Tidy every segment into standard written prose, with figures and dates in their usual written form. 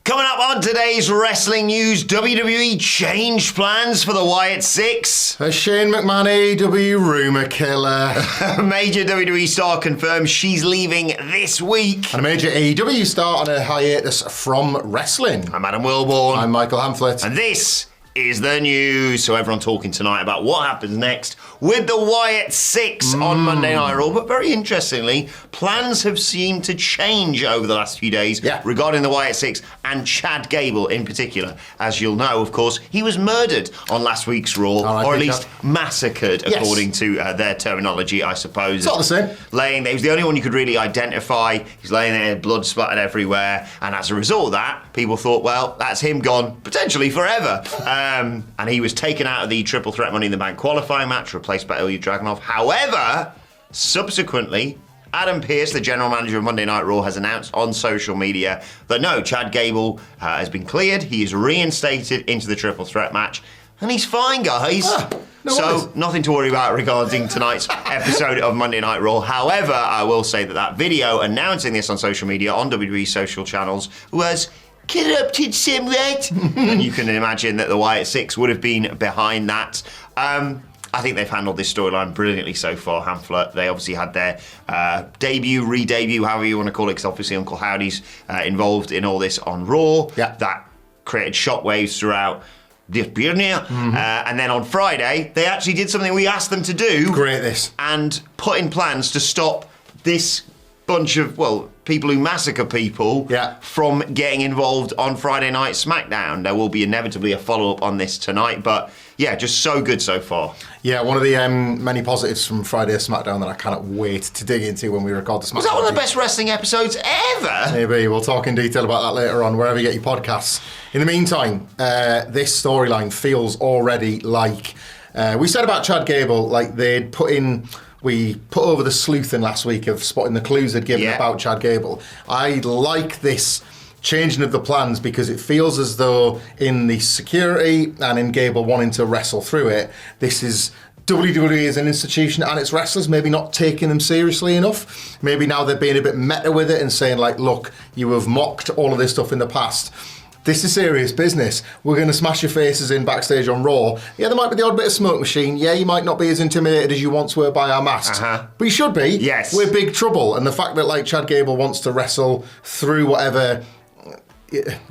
Coming up on today's wrestling news, WWE changed plans for the Wyatt Six. A Shane McMahon AEW Rumour-Killer. A major WWE star confirms she's leaving this week. And a major AEW star on a hiatus from wrestling. I'm Adam Wilborn. I'm Michael Hamflett. And this is the news. So everyone talking tonight about what happens next with the Wyatt Six on Monday Night Raw. But very interestingly, plans have seemed to change over the last few days regarding the Wyatt Six and Chad Gable in particular. As you'll know, of course, he was murdered on last week's Raw, or at least massacred, according to their terminology, I suppose. It's not the same. He was the only one you could really identify. He's laying there, blood splattered everywhere. And as a result of that, people thought, well, that's him gone, potentially forever. And he was taken out of the Triple Threat Money in the Bank qualifying match, replaced by Ilya Dragunov. However, subsequently, Adam Pearce, the general manager of Monday Night Raw, has announced on social media that no, Chad Gable has been cleared. He is reinstated into the Triple Threat match. And he's fine, guys. Nothing to worry about regarding tonight's episode of Monday Night Raw. However, I will say that video announcing this on social media, on WWE social channels, was corrupted somewhat. And you can imagine that the Wyatt Six would have been behind that. I think they've handled this storyline brilliantly so far, Hamflett. They obviously had their debut, re-debut, however you want to call it, because obviously Uncle Howdy's involved in all this on Raw. Yeah. That created shockwaves throughout the Pyrenees. And then on Friday, they actually did something we asked them to do. Great this. And put in plans to stop this bunch of, people who massacre people from getting involved on Friday Night SmackDown. There will be inevitably a follow-up on this tonight, but yeah, just so good so far. Yeah, one of the many positives from Friday SmackDown that I cannot wait to dig into when we record the SmackDown. Was that one of the best wrestling episodes ever? Maybe. We'll talk in detail about that later on, wherever you get your podcasts. In the meantime, this storyline feels already like... we said about Chad Gable, like they'd we put over the sleuthing last week of spotting the clues they'd given about Chad Gable. I like this changing of the plans because it feels as though in the security and in Gable wanting to wrestle through it, this is WWE as an institution and its wrestlers maybe not taking them seriously enough. Maybe now they're being a bit meta with it and saying like, look, you have mocked all of this stuff in the past. This is serious business. We're going to smash your faces in backstage on Raw. Yeah, there might be the odd bit of smoke machine. Yeah, you might not be as intimidated as you once were by our masks. But you should be. Yes. We're big trouble. And the fact that like Chad Gable wants to wrestle through whatever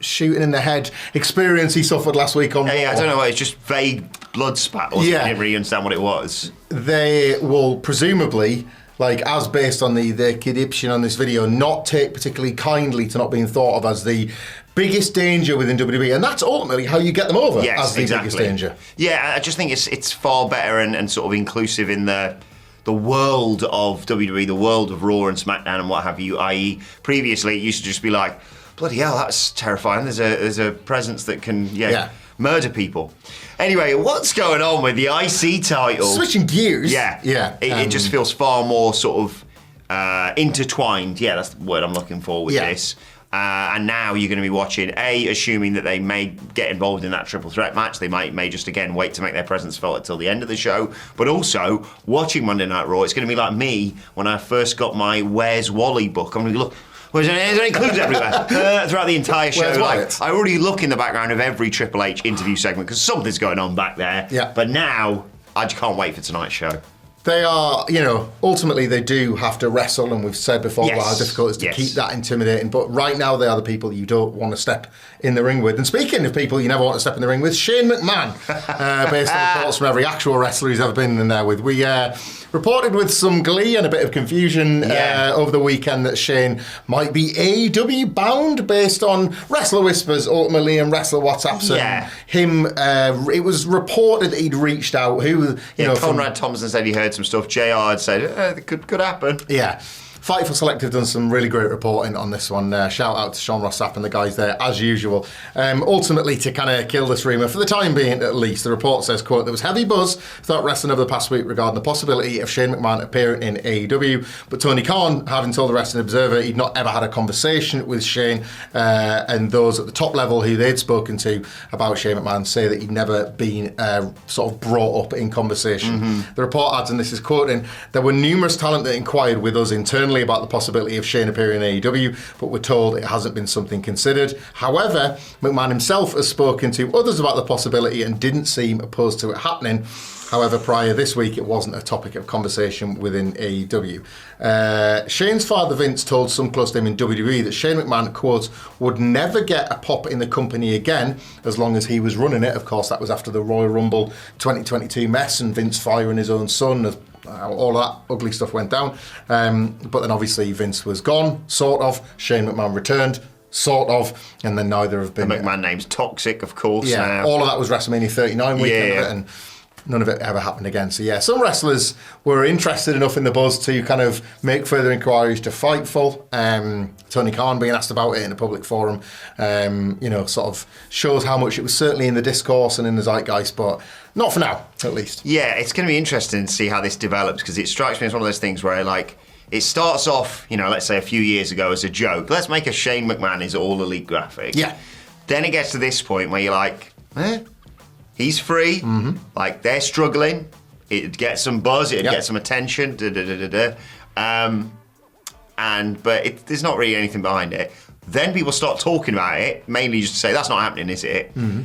shooting in the head experience he suffered last week on Raw. I don't know, it's just vague blood spat. I didn't really understand what it was. They will presumably... as based on the description on this video, not take particularly kindly to not being thought of as the biggest danger within WWE, and that's ultimately how you get them over as the biggest danger. Yeah, I just think it's far better and sort of inclusive in the world of WWE, the world of Raw and SmackDown and what have you, i.e. previously it used to just be like, bloody hell, that's terrifying, there's a presence that can murder people. Anyway, what's going on with the IC title? Switching gears. It just feels far more sort of intertwined. Yeah, that's the word I'm looking for with this. And now you're going to be watching, assuming that they may get involved in that triple threat match. They may just, again, wait to make their presence felt until the end of the show. But also, watching Monday Night Raw, it's going to be like me when I first got my Where's Wally book. I'm going to look... There's any clues everywhere throughout the entire show. I already look in the background of every Triple H interview segment because something's going on back there. Yeah. But now, I just can't wait for tonight's show. They are, ultimately they do have to wrestle, and we've said before how difficult it is to keep that intimidating. But right now, they are the people you don't want to step in the ring with. And speaking of people you never want to step in the ring with, Shane McMahon, based on reports from every actual wrestler he's ever been in there with. We reported with some glee and a bit of confusion over the weekend that Shane might be AEW bound based on Wrestler Whispers ultimately and Wrestler WhatsApps and him. It was reported that he'd reached out. Conrad Thompson said he heard some stuff. JR had said it could happen. Yeah. Fightful Selective done some really great reporting on this one. Shout out to Sean Rossap and the guys there, as usual. Ultimately, to kind of kill this rumour, for the time being at least, the report says, quote, there was heavy buzz throughout wrestling over the past week regarding the possibility of Shane McMahon appearing in AEW, but Tony Khan, having told the Wrestling Observer he'd not ever had a conversation with Shane, and those at the top level who they'd spoken to about Shane McMahon say that he'd never been sort of brought up in conversation. The report adds, and this is quoting, there were numerous talent that inquired with us internally repeatedly about the possibility of Shane appearing in AEW, but we're told it hasn't been something considered. However, McMahon himself has spoken to others about the possibility and didn't seem opposed to it happening. However, prior this week, it wasn't a topic of conversation within AEW. Shane's father, Vince, told some close to him in WWE that Shane McMahon, quote, would never get a pop in the company again as long as he was running it. Of course, that was after the Royal Rumble 2022 mess and Vince firing his own son. All of that ugly stuff went down. But then obviously Vince was gone, sort of. Shane McMahon returned, sort of. And then neither have been... The McMahon name's toxic, of course. Yeah, all of that was WrestleMania 39 weekend of it, and none of it ever happened again. So yeah, some wrestlers were interested enough in the buzz to kind of make further inquiries to Fightful. Tony Khan being asked about it in a public forum, sort of shows how much it was certainly in the discourse and in the zeitgeist, but not for now, at least. Yeah, it's going to be interesting to see how this develops, because it strikes me as one of those things where, like, it starts off, let's say a few years ago as a joke. Let's make a Shane McMahon is all elite graphic. Yeah. Then it gets to this point where you're like, he's free. Mm-hmm. Like, they're struggling. It'd get some buzz. It'd get some attention. But there's not really anything behind it. Then people start talking about it, mainly just to say, that's not happening, is it? Mm-hmm.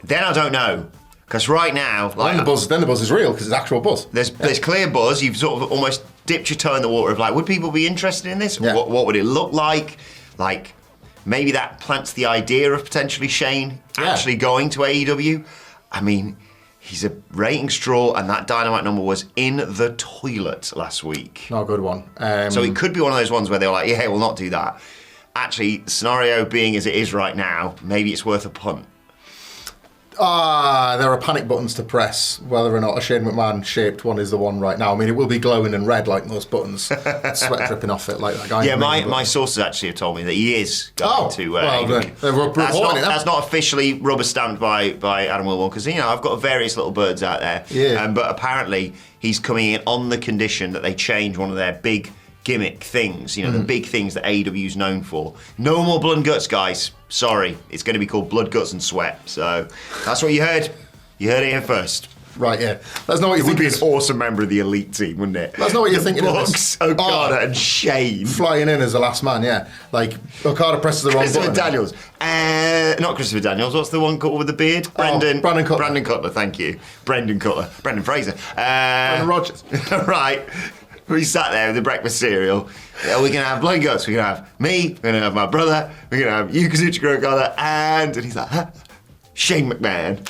Then I don't know. Because right now... Then the buzz is real, because it's actual buzz. There's clear buzz. You've sort of almost dipped your toe in the water of, like, would people be interested in this? Yeah. What would it look like? Like, maybe that plants the idea of potentially Shane actually going to AEW. I mean, he's a ratings draw, and that Dynamite number was in the toilet last week. Not a good one. So it could be one of those ones where they're like, yeah, we'll not do that. Actually, the scenario being as it is right now, maybe it's worth a punt. There are panic buttons to press whether or not a Shane McMahon shaped one is the one right now. I mean, it will be glowing and red like most buttons. Sweat dripping off it like that guy. Yeah, my sources actually have told me that he is going to. That's not officially rubber stamped by Adam Wilborn, because I've got various little birds out there. Yeah. But apparently he's coming in on the condition that they change one of their big gimmick things, the big things that AEW's known for. No more blood and guts, guys. Sorry, it's going to be called Blood, Guts and Sweat. So that's what you heard. You heard it here first. Right, yeah. That's not what you think. It would be an awesome member of the elite team, wouldn't it? That's not what you're thinking of. Okada and Shane flying in as the last man, yeah. Like, Okada presses the wrong button. Christopher Daniels. Not Christopher Daniels. What's the one called with the beard? Brandon Cutler. Brandon Cutler, thank you. Brendan Cutler. Brendan Fraser. Brendan Rogers. Right. We sat there with the breakfast cereal. Yeah, we're going to have blood and guts. We're going to have me. We're going to have my brother. We're going to have you, Kazuchika Okada. And he's like, Shane McMahon.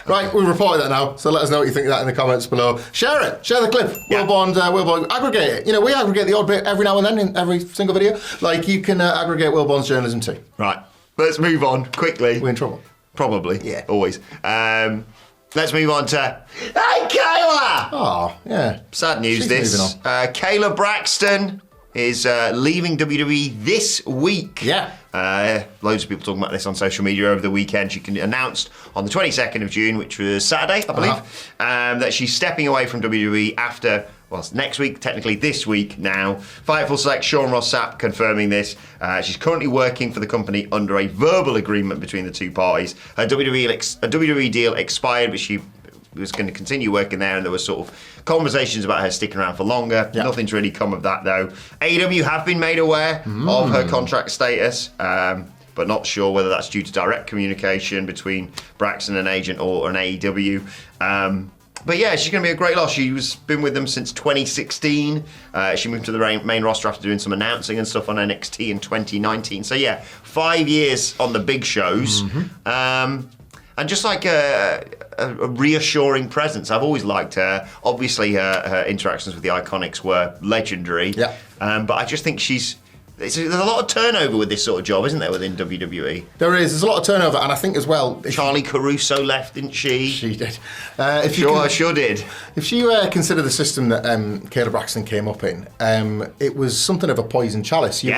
Right, we reported that now, so let us know what you think of that in the comments below. Share it. Share the clip. Yeah. Wilborn, aggregate it. We aggregate the odd bit every now and then in every single video. Like, you can aggregate Wilborn's journalism too. Right. Let's move on quickly. We're in trouble. Probably. Yeah. Always. Let's move on to... Hey, Kayla! Oh, yeah. Sad news, She's this. Kayla Braxton is leaving WWE this week. Yeah. Loads of people talking about this on social media over the weekend. She announced on the 22nd of June, which was Saturday, I believe, that she's stepping away from WWE after... Well, it's next week, technically this week now. Fightful Select Sean Ross Sapp confirming this. She's currently working for the company under a verbal agreement between the two parties. Her WWE deal expired, but she was going to continue working there, and there were sort of conversations about her sticking around for longer. Yep. Nothing's really come of that, though. AEW have been made aware of her contract status, but not sure whether that's due to direct communication between Braxton and agent or an AEW. But yeah, she's going to be a great loss. She's been with them since 2016. She moved to the main roster after doing some announcing and stuff on NXT in 2019. So yeah, 5 years on the big shows. And just like a reassuring presence. I've always liked her. Obviously, her interactions with the Iconics were legendary. Yeah. But I just think there's a lot of turnover with this sort of job, isn't there, within WWE? There is. There's a lot of turnover, and I think as well... Charlie Caruso left, didn't she? She did. Sure did. If you consider the system that Kayla Braxton came up in, it was something of a poison chalice. You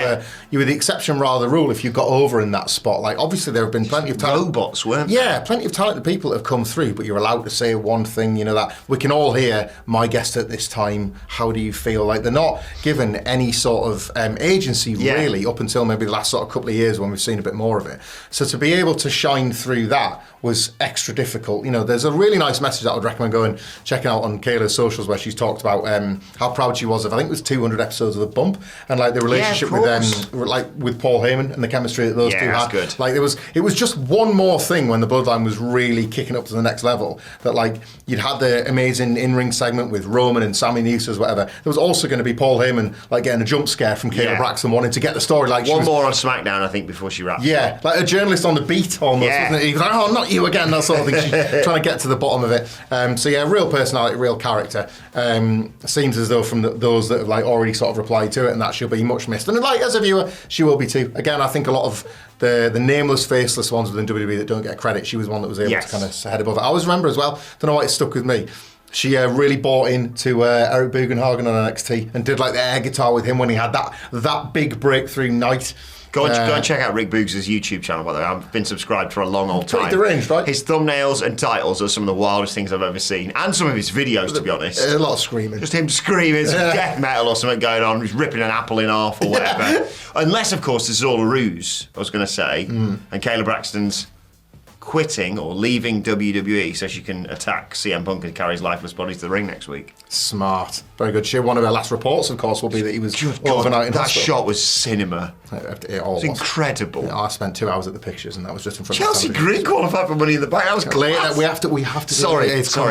were the exception rather than the rule if you got over in that spot. Like, obviously, there have been plenty of talent... Robots, weren't there? Yeah, plenty of talented people that have come through, but you're allowed to say one thing, that we can all hear, my guest at this time, how do you feel? Like, they're not given any sort of agency novelty, really, up until maybe the last sort of couple of years when we've seen a bit more of it. So to be able to shine through that was extra difficult. You know, there's a really nice message that I would recommend going checking out on Kayla's socials, where she's talked about how proud she was of, I think it was 200 episodes of The Bump, and like the relationship with Paul Heyman and the chemistry that those two had. Good. Like it was just one more thing when the Bloodline was really kicking up to the next level. That like you'd had the amazing in-ring segment with Roman and Sammy Newsas, whatever. There was also going to be Paul Heyman like getting a jump scare from Kayla Braxton, wanting to get the story. Like one more on SmackDown, I think, before she wraps. Yeah, like a journalist on the beat almost. Wasn't it? He was like, "Oh, not you again," that sort of thing. She's trying to get to the bottom of it. So yeah, real personality, real character. Seems as though from those that have like already sort of replied to it, and that she'll be much missed. And like as a viewer, she will be too. Again, I think a lot of the nameless, faceless ones within WWE that don't get credit, she was one that was able to kind of head above it. I always remember as well, don't know why it stuck with me, she really bought into Eric Bugenhagen on NXT and did like the air guitar with him when he had that big breakthrough night. Go and check out Rick Boogs' YouTube channel, by the way. I've been subscribed for a long old time. Pretty deranged, right? His thumbnails and titles are some of the wildest things I've ever seen. And some of his videos, to be honest. A lot of screaming. Just him screaming, some death metal or something going on. He's ripping an apple in half or whatever. Unless, of course, this is all a ruse, I was going to say. And Kayla Braxton's quitting or leaving WWE so she can attack CM Punk and carry his lifeless body to the ring next week. Smart. Very good. One of her last reports, of course, will be that he was overnight in that hospital. shot was cinema. It all was incredible. I spent 2 hours at the pictures, and that was just in front Chelsea of Green qualified for Money in the Bank. That was class. We have to. Sorry.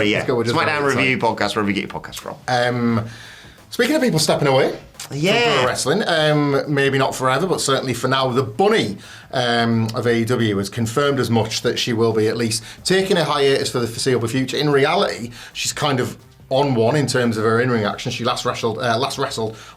Yeah. SmackDown Review podcast, wherever you get your podcast from. Speaking of people stepping away from pro wrestling, maybe not forever, but certainly for now, the Bunny of AEW has confirmed as much that she will be at least taking a hiatus for the foreseeable future. In reality, she's kind of on one in terms of her in-ring action. She last wrestled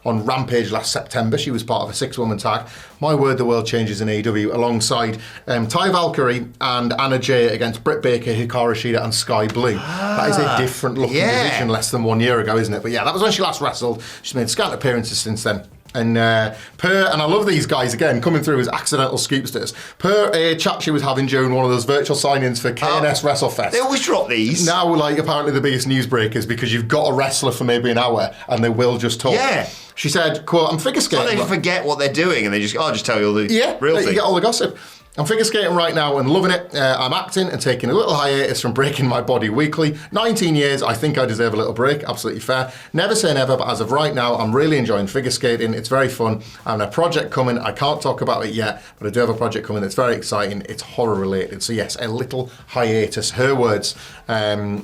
on Rampage last September. She was part of a 6-woman tag. My word, the world changes in AEW alongside Ty Valkyrie and Anna Jay against Britt Baker, Hikaru Shida and Sky Blue. That is a different looking division less than 1 year ago, isn't it? But yeah, that was when she last wrestled. She's made scant appearances since then. And and I love these guys again coming through as accidental scoopsters. Per a chat she was having during one of those virtual sign-ins for KNS WrestleFest. They always drop these. Now, like apparently the biggest news breakers because you've got a wrestler for maybe an hour and they will just talk. Yeah. She said, "Quote: I'm figure skating." So they forget what they're doing and they just just tell you all the real thing. You get all the gossip. I'm figure skating right now and loving it. I'm acting and taking a little hiatus from breaking my body weekly. 19 years, I think I deserve a little break. Absolutely fair. Never say never, but as of right now, I'm really enjoying figure skating. It's very fun. I have a project coming. I can't talk about it yet, but I do have a project coming that's very exciting. It's horror related. So yes, a little hiatus. Her words,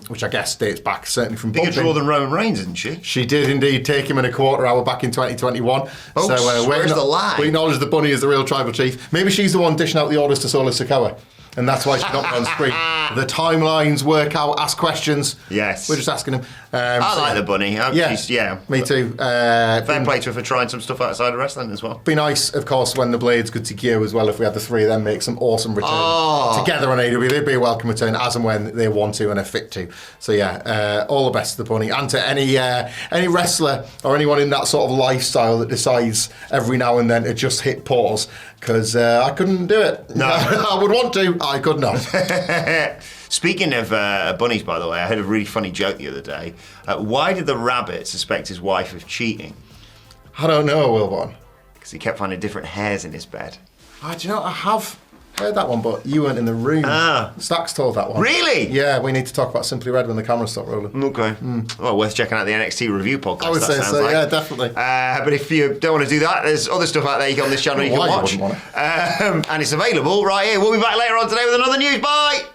which I guess dates back certainly from bigger draw than Roman Reigns, isn't she? She did indeed take him in a quarter hour back in 2021. So where's the lie? We acknowledge the Bunny is the real tribal chief. Maybe she's the one dishing out the orders to Solo Sikoa, and that's why she's not on screen. The timelines work out, ask questions. Yes. We're just asking him. I like the Bunny. Me too. Fair play to her for trying some stuff outside of wrestling as well. Be nice, of course, when the Blades go to gear as well, if we had the three of them make some awesome returns together on AEW. They'd be a welcome return as and when they want to and are fit to. So yeah, all the best to the Bunny and to any wrestler or anyone in that sort of lifestyle that decides every now and then to just hit pause, because I couldn't do it. No. I would want to, I could not. Speaking of bunnies, by the way, I heard a really funny joke the other day. Why did the rabbit suspect his wife of cheating? I don't know, Wilborn. Because he kept finding different hairs in his bed. Do you know, I have heard that one, but you weren't in the room. Stacks told that one. Really? Yeah, we need to talk about Simply Red when the cameras stop rolling. Okay. Well, worth checking out the NXT review podcast. I would say so, like. Yeah, definitely. But if you don't want to do that, there's other stuff out there on this channel you can watch. You wouldn't want it. And it's available right here. We'll be back later on today with another news. Bye!